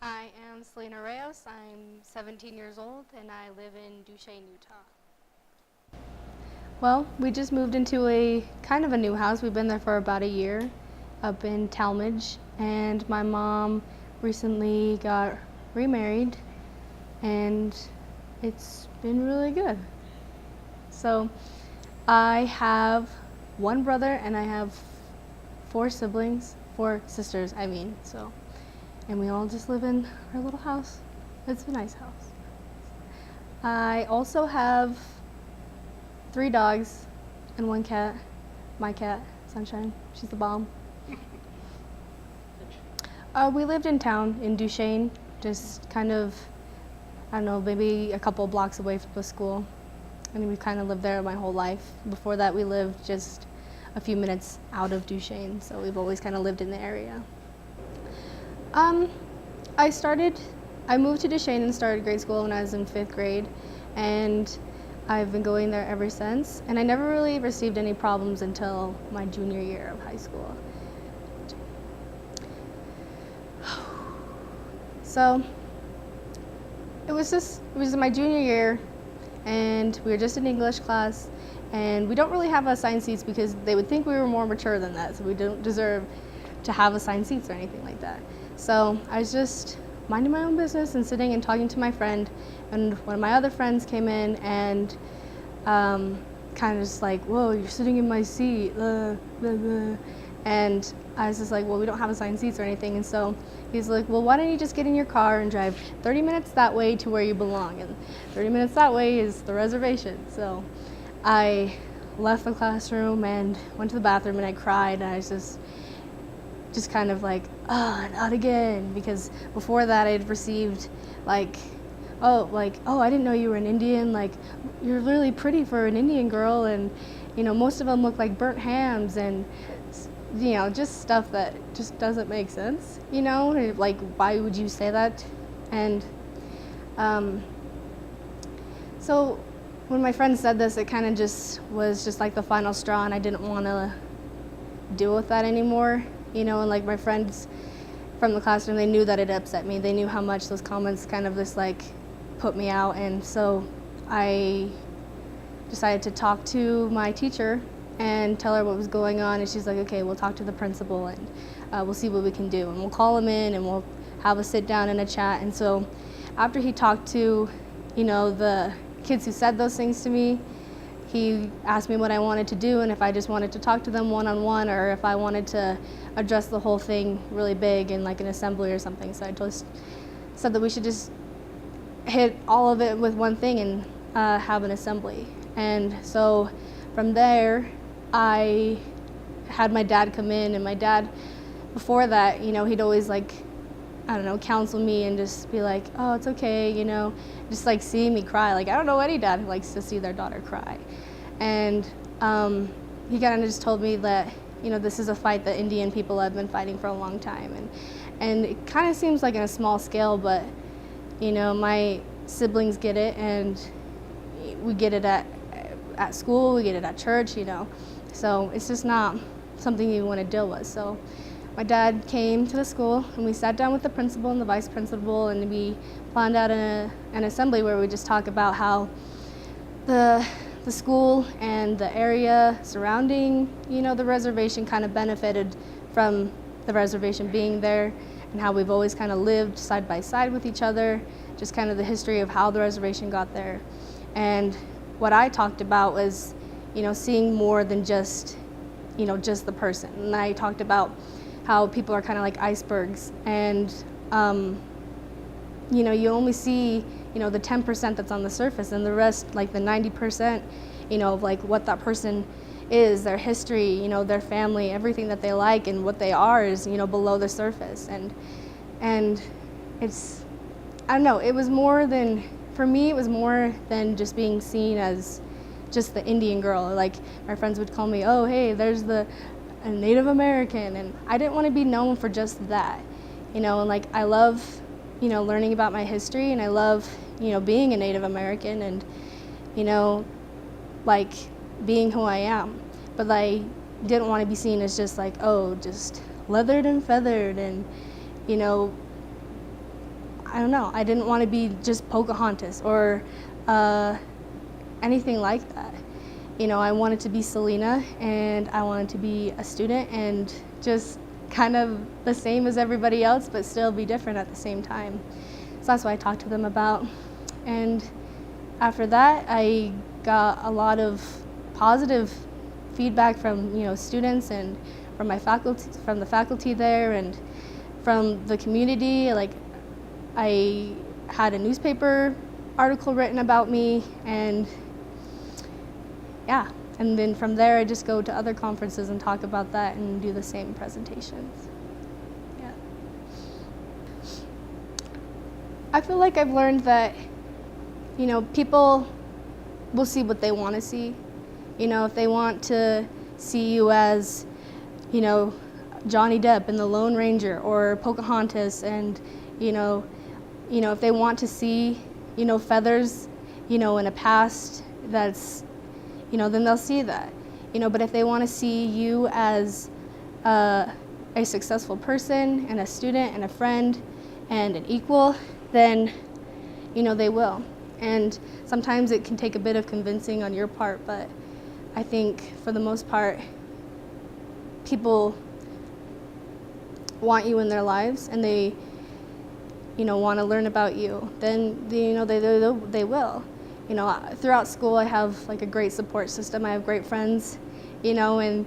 I am Selina Reyos. I'm 17 years old and I live in Duchesne, Utah. Well, we just moved into a kind of a new house. We've been there for about a year up in Talmadge, and my mom recently got remarried and it's been really good. So I have one brother and I have four sisters, and we all just live in our little house. It's a nice house. I also have 3 dogs and 1 cat. My cat, Sunshine. She's the bomb. We lived in town in Duchesne, just kind of, I don't know, maybe a couple blocks away from the school. And we kind of lived there my whole life. Before that, we lived just a few minutes out of Duchesne, so we've always kind of lived in the area. I moved to Duchesne and started grade school when I was in 5th grade, and I've been going there ever since. And I never really received any problems until my junior year of high school. So it was my junior year, and we were just in English class, and we don't really have assigned seats because they would think we were more mature than that, so we don't deserve to have assigned seats or anything like that. So I was just minding my own business and sitting and talking to my friend, and one of my other friends came in and kind of just like, whoa, you're sitting in my seat, blah, blah, blah. And I was just like, well, we don't have assigned seats or anything. And so he's like, well, why don't you just get in your car and drive 30 minutes that way to where you belong, and 30 minutes that way is the reservation. So I left the classroom and went to the bathroom and I cried, and I was just kind of like, not again, because before that I'd received oh, I didn't know you were an Indian, like, you're really pretty for an Indian girl, and, most of them look like burnt hams, and, just stuff that just doesn't make sense, like, why would you say that? And so when my friend said this, it kind of just was just like the final straw, and I didn't want to deal with that anymore. And like my friends from the classroom, they knew that it upset me. They knew how much those comments kind of just like put me out. And so I decided to talk to my teacher and tell her what was going on. And she's like, okay, we'll talk to the principal and we'll see what we can do. And we'll call him in and we'll have a sit down and a chat. And so after he talked to, the kids who said those things to me, he asked me what I wanted to do and if I just wanted to talk to them one-on-one or if I wanted to address the whole thing really big in like an assembly or something. So I just said that we should just hit all of it with one thing and have an assembly. And so from there, I had my dad come in, and my dad, before that, he'd always counsel me and just be like, oh, it's okay, just like seeing me cry. Like, I don't know any dad who likes to see their daughter cry. And he kind of just told me that, this is a fight that Indian people have been fighting for a long time. And it kind of seems like in a small scale, but, my siblings get it, and we get it at school, we get it at church, So it's just not something you want to deal with. So my dad came to the school, and we sat down with the principal and the vice principal, and we planned out an assembly where we just talk about how the school and the area surrounding, the reservation kind of benefited from the reservation being there, and how we've always kind of lived side by side with each other, just kind of the history of how the reservation got there. And what I talked about was, seeing more than just the person. And I talked about how people are kind of like icebergs, and you only see the 10% that's on the surface, and the rest, like the 90%, of like what that person is, their history, their family, everything that they like and what they are is below the surface. And it's, I don't know, it was more than, for me, it was more than just being seen as just the Indian girl. Like, my friends would call me, oh, hey, there's a Native American, and I didn't want to be known for just that, and like, I love, learning about my history, and I love, being a Native American, and, like, being who I am, but I didn't want to be seen as just like, oh, just leathered and feathered, and, I don't know, I didn't want to be just Pocahontas or anything like that. You know, I wanted to be Selina, and I wanted to be a student and just kind of the same as everybody else, but still be different at the same time. So that's what I talked to them about. And after that, I got a lot of positive feedback from, you know, students and from my faculty, from the faculty there, and from the community. Like, I had a newspaper article written about me, and yeah, and then from there I just go to other conferences and talk about that and do the same presentations. Yeah. I feel like I've learned that, you know, people will see what they want to see. You know, if they want to see you as, you know, Johnny Depp in The Lone Ranger or Pocahontas, and, you know, if they want to see, you know, feathers, you know, in a past that's, you know, then they'll see that. You know, but if they want to see you as a successful person and a student and a friend and an equal, then, you know, they will. And sometimes it can take a bit of convincing on your part, but I think for the most part, people want you in their lives, and they, you know, want to learn about you. Then, you know, they will. You know, throughout school I have like a great support system. I have great friends, you know, and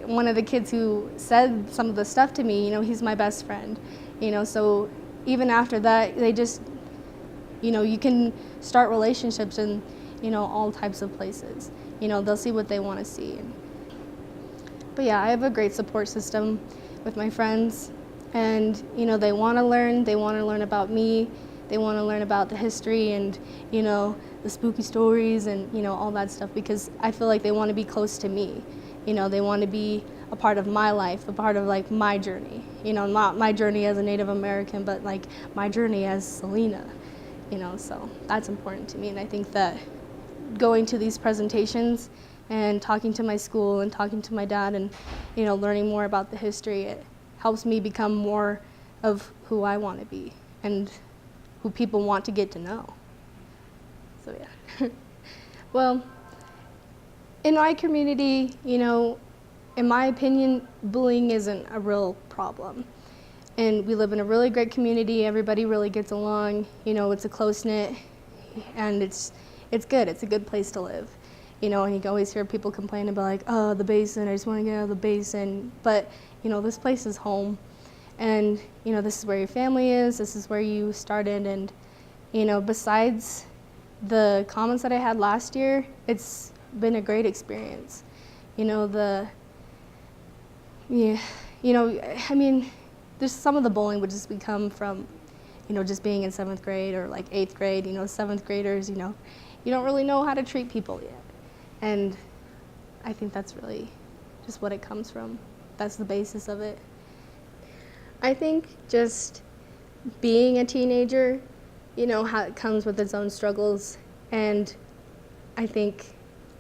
one of the kids who said some of the stuff to me, you know, he's my best friend, you know, so even after that, they just, you know, you can start relationships in, you know, all types of places. You know, they'll see what they want to see. But yeah, I have a great support system with my friends, and, you know, they want to learn about me, they want to learn about the history and, you know, the spooky stories and, you know, all that stuff, because I feel like they want to be close to me. You know, they want to be a part of my life, a part of like my journey. You know, not my journey as a Native American, but like my journey as Selina. You know, so that's important to me, and I think that going to these presentations and talking to my school and talking to my dad and, you know, learning more about the history, it helps me become more of who I want to be and who people want to get to know. So yeah. Well, in my community, you know, in my opinion, bullying isn't a real problem. And we live in a really great community. Everybody really gets along. You know, it's a close-knit, and it's good. It's a good place to live. You know, and you can always hear people complain about like, oh, the basin, I just want to get out of the basin. But, you know, this place is home. And, you know, this is where your family is. This is where you started. And, you know, besides the comments that I had last year, it's been a great experience. You know, you know, I mean, there's some of the bullying would just come from, you know, just being in 7th grade or like 8th grade. You know, 7th graders, you know, you don't really know how to treat people yet. And I think that's really just what it comes from. That's the basis of it. I think just being a teenager, you know, how it comes with its own struggles. And I think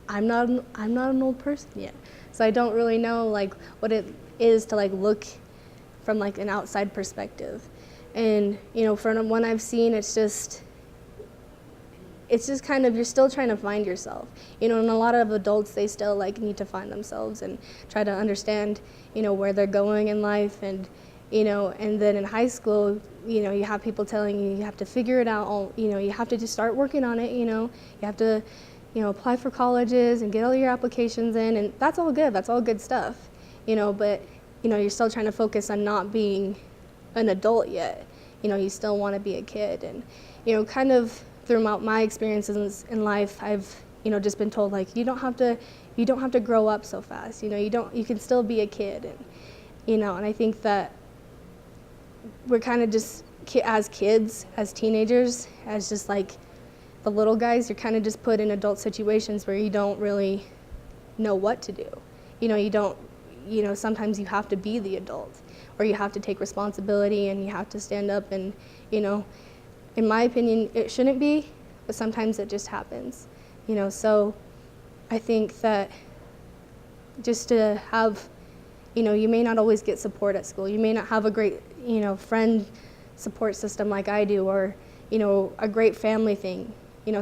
I'm not an old person yet. So I don't really know like what it is to like look from like an outside perspective. And, you know, from what I've seen, it's just kind of, you're still trying to find yourself. You know, and a lot of adults, they still like need to find themselves and try to understand, you know, where they're going in life. And, you know, and then in high school, you know, you have people telling you you have to figure it out all, you know, you have to just start working on it, you know, you have to, you know, apply for colleges and get all your applications in, and that's all good stuff, you know, but, you know, you're still trying to focus on not being an adult yet. You know, you still want to be a kid. And, you know, kind of throughout my experiences in life, I've, you know, just been told like, you don't have to grow up so fast. You know, you can still be a kid. And, you know, and I think that we're kind of just, as kids, as teenagers, as just like the little guys, you're kind of just put in adult situations where you don't really know what to do. You know, sometimes you have to be the adult, or you have to take responsibility and you have to stand up. And, you know, in my opinion, it shouldn't be, but sometimes it just happens. You know, so I think that just to have, you know, you may not always get support at school. You may not have a great, you know, friend support system like I do, or, a great family thing.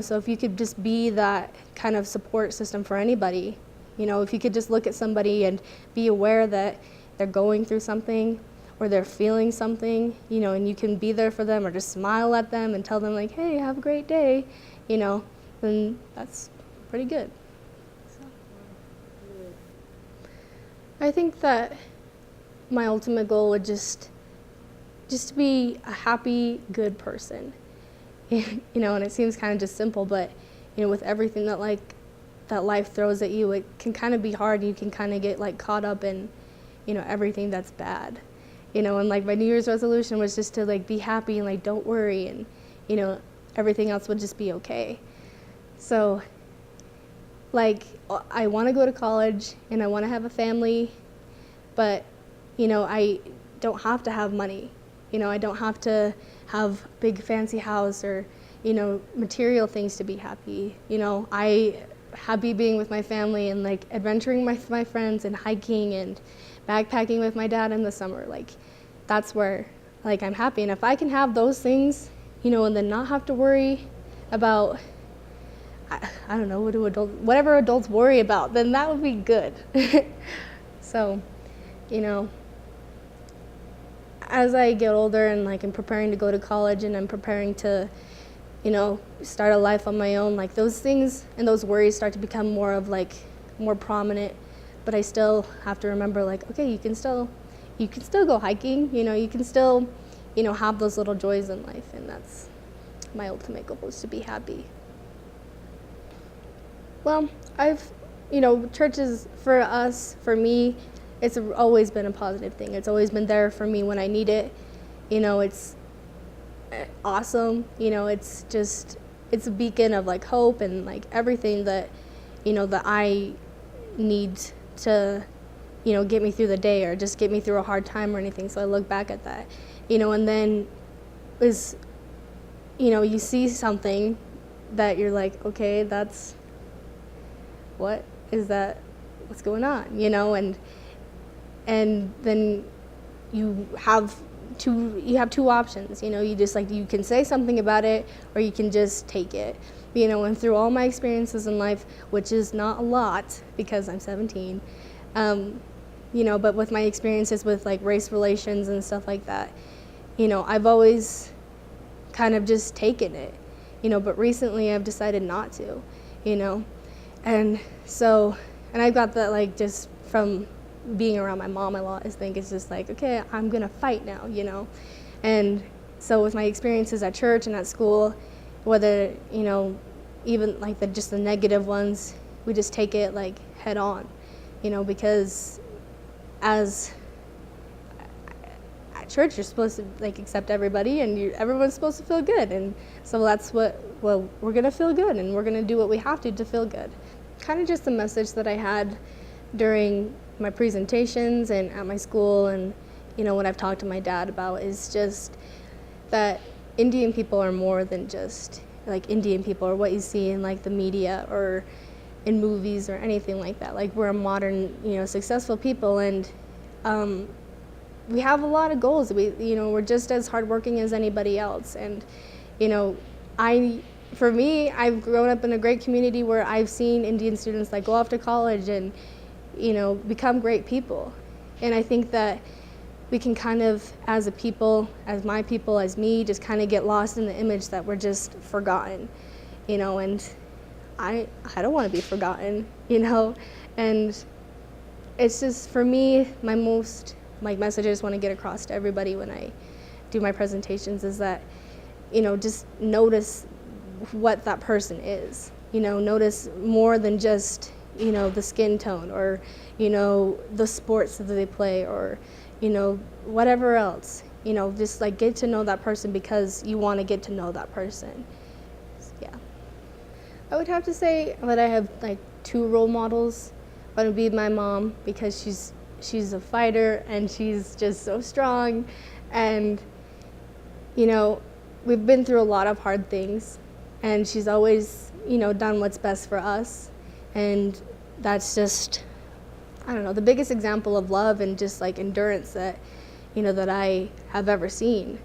So if you could just be that kind of support system for anybody, if you could just look at somebody and be aware that they're going through something or they're feeling something, and you can be there for them or just smile at them and tell them like, hey, have a great day, then that's pretty good. So, I think that my ultimate goal would just to be a happy, good person. And it seems kind of just simple, but, with everything that life throws at you, it can kind of be hard. You can kind of get caught up in, everything that's bad. And my New Year's resolution was just to be happy and don't worry, and, everything else would just be okay. So, I want to go to college and I want to have a family, but, I don't have to have money. I don't have to have big fancy house or, material things to be happy. I happy being with my family and adventuring with my friends and hiking and backpacking with my dad in the summer. That's where I'm happy. And if I can have those things, and then not have to worry about, I don't know, whatever adults worry about, then that would be good. So, as I get older and I'm preparing to go to college and I'm preparing to, start a life on my own, those things and those worries start to become more prominent. But I still have to remember okay, you can still go hiking, you can still, have those little joys in life, and that's my ultimate goal, is to be happy. Well, church is, for me, it's always been a positive thing. It's always been there for me when I need it. It's awesome. It's a beacon of hope and everything that, that I need to, get me through the day or just get me through a hard time or anything. So I look back at that, and then you see something that you're okay, that's, what is that? What's going on? And then you have two options. You can say something about it, or you can just take it. And through all my experiences in life, which is not a lot because I'm 17, but with my experiences with race relations and stuff like that, I've always kind of just taken it, but recently I've decided not to, and so, and I've got that just from being around my mom a lot. I think it's just okay, I'm gonna fight now, and so with my experiences at church and at school, whether even just the negative ones, we just take it head on, because as at church you're supposed to accept everybody, and everyone's supposed to feel good, and so that's we're gonna feel good, and we're gonna do what we have to feel good. Kind of just the message that I had during my presentations and at my school, and what I've talked to my dad about, is just that Indian people are more than just Indian people or what you see in the media or in movies or anything like that. We're a modern, successful people, and we have a lot of goals. We're just as hardworking as anybody else, and for me, I've grown up in a great community where I've seen Indian students go off to college and become great people. And I think that we can kind of, as a people, as my people, as me, just kind of get lost in the image that we're just forgotten, and I don't want to be forgotten, and it's just, for me, my most, message I just want to get across to everybody when I do my presentations is that, just notice what that person is, notice more than just, the skin tone or, the sports that they play or, whatever else, just get to know that person because you want to get to know that person. Yeah. I would have to say that I have two role models. One would be my mom, because she's a fighter and she's just so strong, and, we've been through a lot of hard things, and she's always, done what's best for us. And that's just, I don't know, the biggest example of love and just endurance that, that I have ever seen.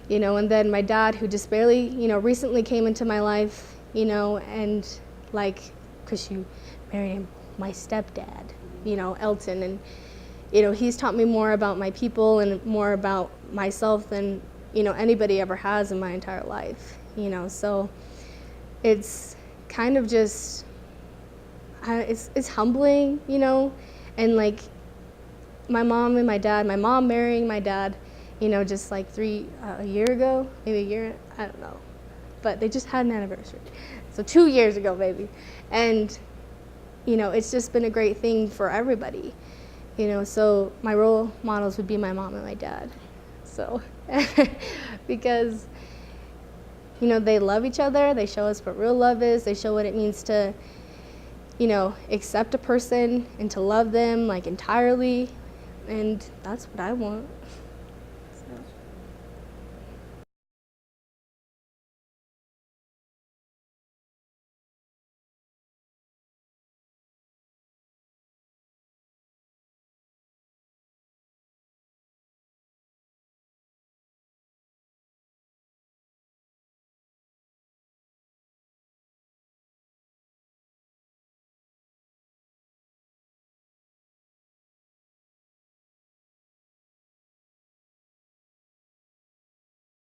you know, and then my dad, who just barely, you know, recently came into my life, you know, and like, because she married my stepdad, you know, Elton, and, you know, he's taught me more about my people and more about myself than, you know, anybody ever has in my entire life, you know, so it's kind of just, it's humbling, you know, and like my mom and my dad, my mom marrying my dad, you know, just like a year ago, maybe a year, I don't know, but they just had an anniversary. So 2 years ago, maybe. And, you know, it's just been a great thing for everybody, you know, so my role models would be my mom and my dad. So, because, you know, they love each other, they show us what real love is, they show what it means to, you know, accept a person and to love them like entirely, and that's what I want.